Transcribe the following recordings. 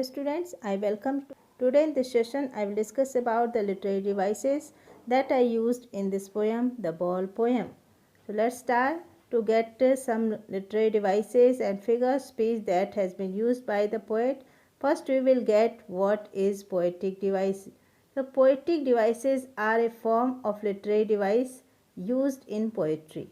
Hello students, I welcome. Today in this session I will discuss about the literary devices that I used in this poem, the Ball poem. So let's start to get some literary devices and figure speech that has been used by the poet. First we will get what is poetic device. So poetic devices are a form of literary device used in poetry.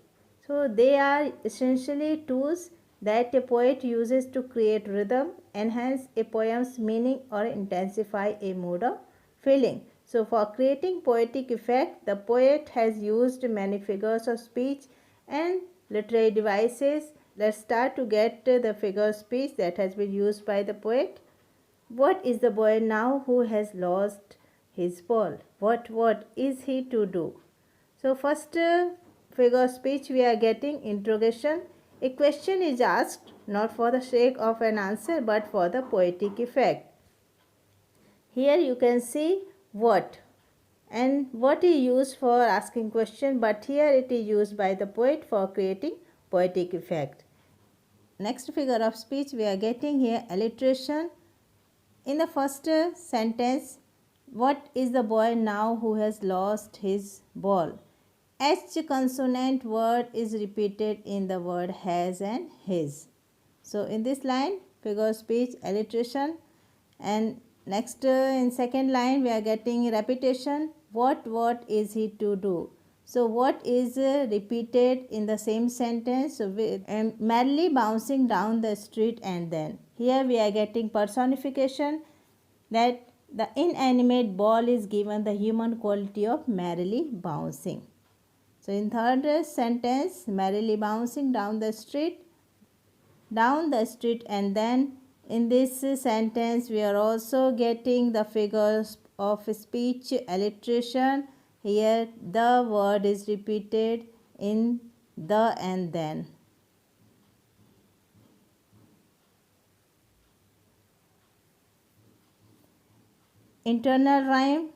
So they are essentially tools that a poet uses to create rhythm, enhance a poem's meaning or intensify a mood of feeling. So for creating poetic effect, the poet has used many figures of speech and literary devices. Let's start to get the figure of speech that has been used by the poet. What is the boy now who has lost his ball? What is he to do? So first figure of speech we are getting interrogation. A question is asked not for the sake of an answer but for the poetic effect. Here you can see what, and what is used for asking question, but here it is used by the poet for creating poetic effect. Next figure of speech we are getting here alliteration. In the first sentence, what is the boy now who has lost his ball? H consonant word is repeated in the word has and his. So in this line, figure of speech, alliteration, and next in second line we are getting repetition. What is he to do? So what is repeated in the same sentence? So merrily bouncing down the street, and then here we are getting personification, that the inanimate ball is given the human quality of merrily bouncing. So in third sentence, merrily bouncing down the street, and then in this sentence we are also getting the figures of speech alliteration. Here the word is repeated in the and then. Internal rhyme,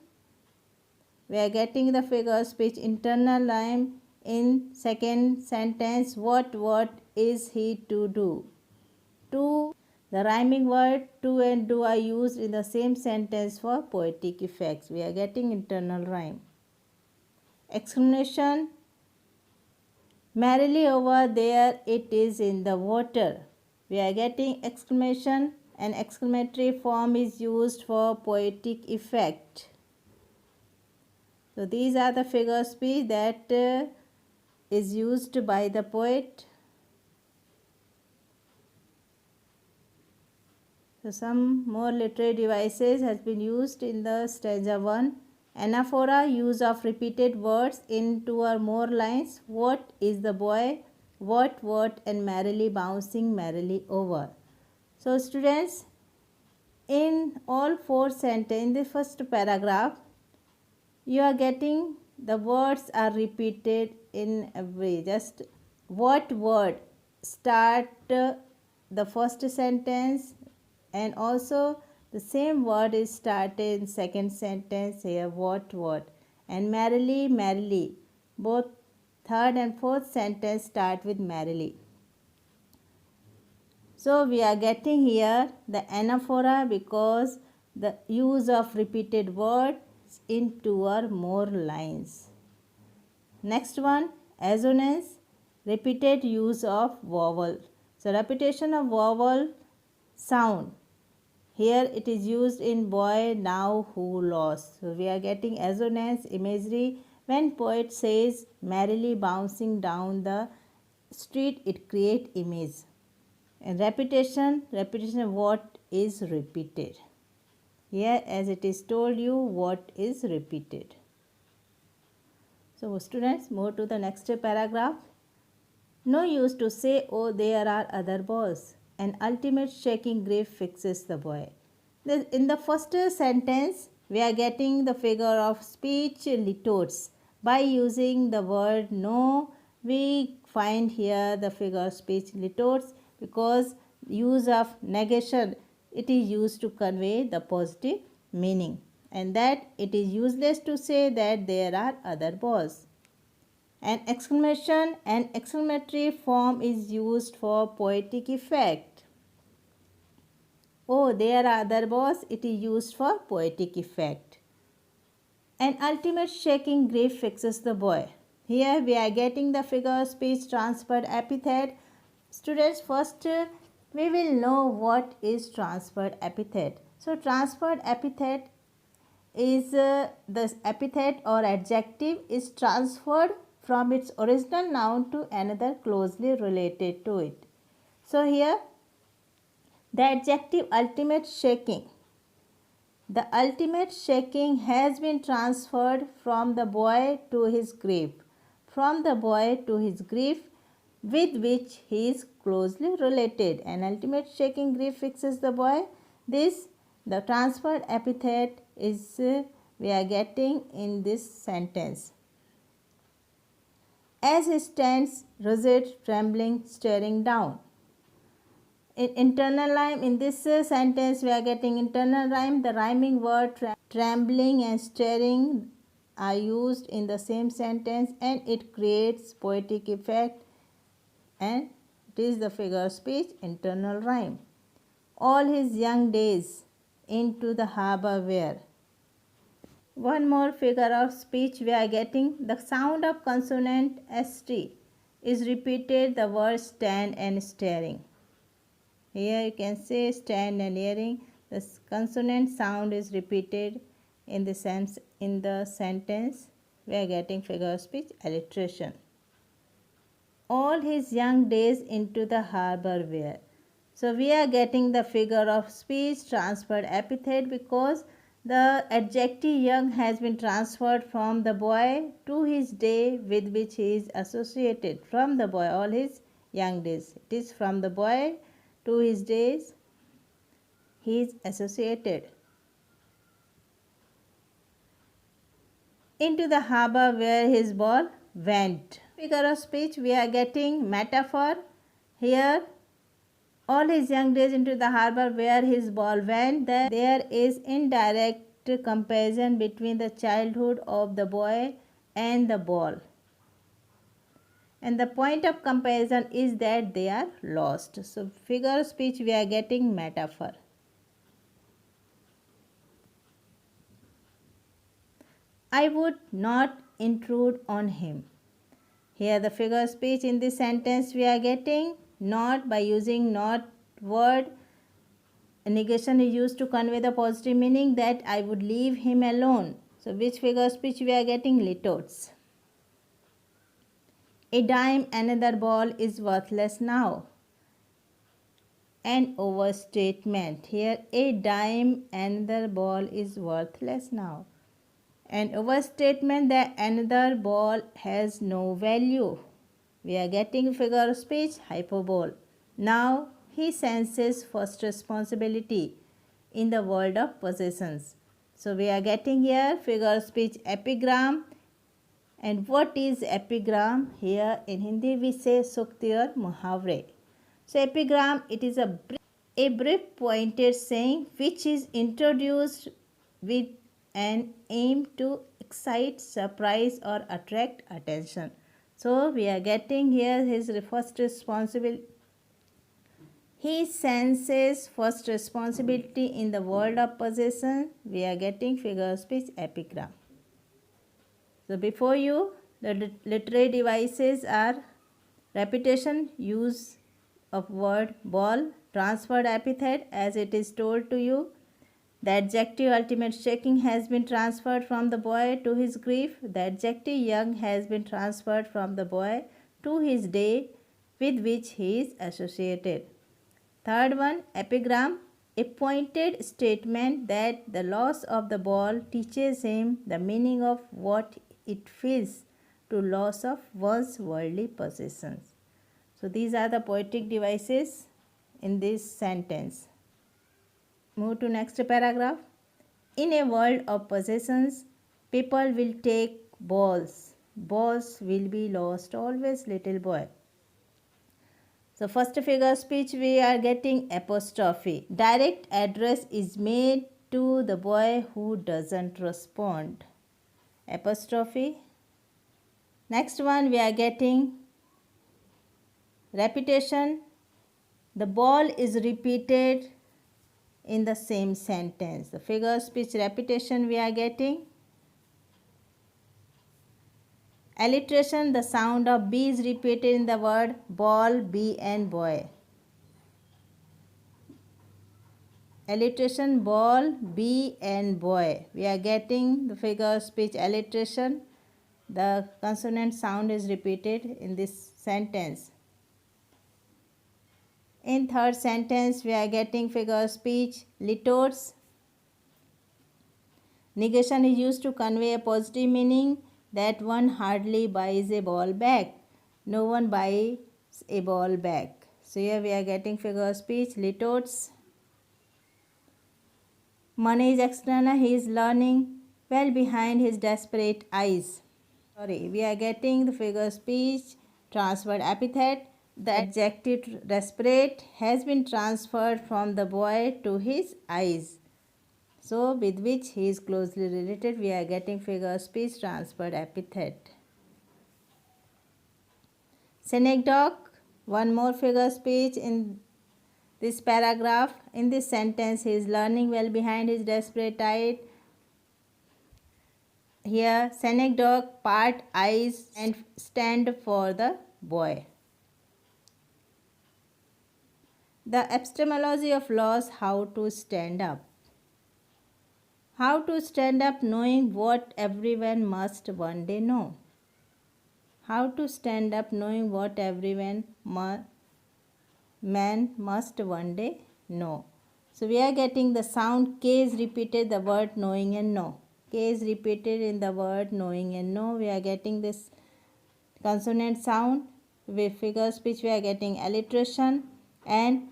we are getting the figure of speech internal rhyme in second sentence. What is he to do? To, the rhyming word to and do are used in the same sentence for poetic effects. We are getting internal rhyme. Exclamation, merrily over there it is in the water. We are getting exclamation, and exclamatory form is used for poetic effect. So these are the figure of speech that is used by the poet. So some more literary devices has been used in the stanza 1. Anaphora, use of repeated words in two or more lines. What is the boy? What, and merrily bouncing merrily over. So students, in all four sentences, in the first paragraph, you are getting the words are repeated in every, just what word start the first sentence, and also the same word is started in second sentence here, what, and merrily, both third and fourth sentence start with merrily. So we are getting here the anaphora because the use of repeated words in two or more lines. Next one, assonance, repeated use of vowel. So repetition of vowel sound. Here it is used in boy now who lost. So we are getting assonance imagery. When poet says merrily bouncing down the street, it create image. And repetition of what is repeated. Here as it is told you what is repeated. So students, move to the next paragraph. No use to say, oh, there are other balls. An ultimate shaking grief fixes the boy. In the first sentence, we are getting the figure of speech litotes. By using the word no, we find here the figure of speech litotes because use of negation, it is used to convey the positive meaning, and that it is useless to say that there are other balls. An exclamation and exclamatory form is used for poetic effect. Oh, there are other balls. It is used for poetic effect. An ultimate shaking grief fixes the boy. Here we are getting the figure of speech transferred epithet. Students, first we will know what is transferred epithet. So transferred epithet is the epithet or adjective is transferred from its original noun to another closely related to it. So here the adjective ultimate shaking. The ultimate shaking has been transferred from the boy to his grief. From the boy to his grief with which he is closely related. An ultimate shaking grief fixes the boy. This, the transferred epithet is we are getting in this sentence. As he stands rigid, trembling, staring down. In internal rhyme, in this sentence we are getting internal rhyme. The rhyming word trembling and staring are used in the same sentence and it creates poetic effect, and it is the figure of speech internal rhyme. All his young days into the harbor where. One more figure of speech we are getting. The sound of consonant st is repeated the word stand and staring. Here you can say stand and hearing. The consonant sound is repeated in the sentence. We are getting figure of speech alliteration. All his young days into the harbor where. So we are getting the figure of speech transferred epithet because the adjective young has been transferred from the boy to his day with which he is associated. From the boy, all his young days. It is from the boy to his days he is associated. Into the harbor where his ball went. Figure of speech we are getting metaphor. Here all his young days into the harbor where his ball went. There is indirect comparison between the childhood of the boy and the ball. And the point of comparison is that they are lost. So figure of speech we are getting metaphor. I would not intrude on him. Here the figure of speech in this sentence we are getting not by using not word. Negation is used to convey the positive meaning that I would leave him alone. So which figure of speech we are getting? Litotes. A dime another ball is worthless now. An overstatement. Here a dime another ball is worthless now. An overstatement that another ball has no value. We are getting figure of speech hyperbole. Now he senses first responsibility in the world of possessions. So we are getting here figure of speech epigram. And what is epigram? Here in Hindi we say sukti or muhavre. So epigram, it is a brief pointed saying which is introduced with an aim to excite, surprise or attract attention. So we are getting here his first responsibility. He senses first responsibility in the world of possession. We are getting figure of speech epigram. So before you, the literary devices are repetition, use of word ball, transferred epithet as it is told to you. The adjective ultimate shaking has been transferred from the boy to his grief. The adjective young has been transferred from the boy to his day with which he is associated. Third one, epigram, a pointed statement that the loss of the ball teaches him the meaning of what it feels to loss of one's worldly possessions. So these are the poetic devices in this sentence. Move to next paragraph. In a world of possessions, people will take balls. Balls will be lost always, little boy. So first figure speech we are getting apostrophe. Direct address is made to the boy who doesn't respond. Apostrophe. Next one we are getting repetition. The ball is repeated in the same sentence. The figure of speech repetition we are getting. Alliteration, the sound of B is repeated in the word ball, bee and boy. Alliteration, ball, bee and boy. We are getting the figure of speech alliteration. The consonant sound is repeated in this sentence. In third sentence, we are getting figure of speech litotes. Negation is used to convey a positive meaning that one hardly buys a ball back. No one buys a ball back. So here we are getting figure of speech litotes. Money is external. He is learning well behind his desperate eyes. We are getting the figure of speech transferred epithet. The adjective desperate has been transferred from the boy to his eyes. So, with which he is closely related, we are getting figure of speech transferred epithet. Synecdoche, one more figure of speech in this paragraph. In this sentence, he is learning well behind his desperate eye. Here, synecdoche, part eyes and stand for the boy. The epistemology of laws, how to stand up. How to stand up knowing what everyone must one day know. How to stand up knowing what everyone man must one day know. So we are getting the sound K is repeated the word knowing and know. K is repeated in the word knowing and know. We are getting this consonant sound. With figure of speech we are getting alliteration and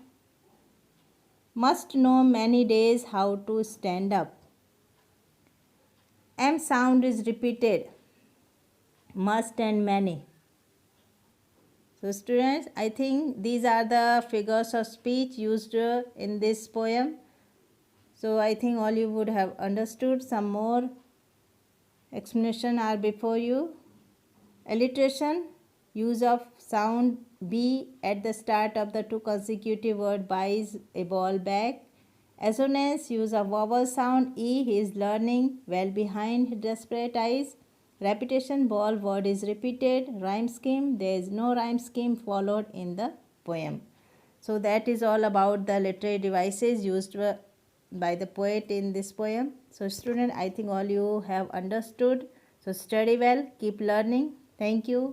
must know many days how to stand up. M sound is repeated, must and many. So students, I think these are the figures of speech used in this poem. So I think all you would have understood. Some more explanation are before you. Alliteration, use of sound B at the start of the two consecutive word buys a ball back. Assonance, use of vowel sound E, he is learning well behind desperate eyes. Repetition, ball word is repeated. Rhyme scheme, there is no rhyme scheme followed in the poem. So that is all about the literary devices used by the poet in this poem. So student, I think all you have understood. So study well, keep learning. Thank you.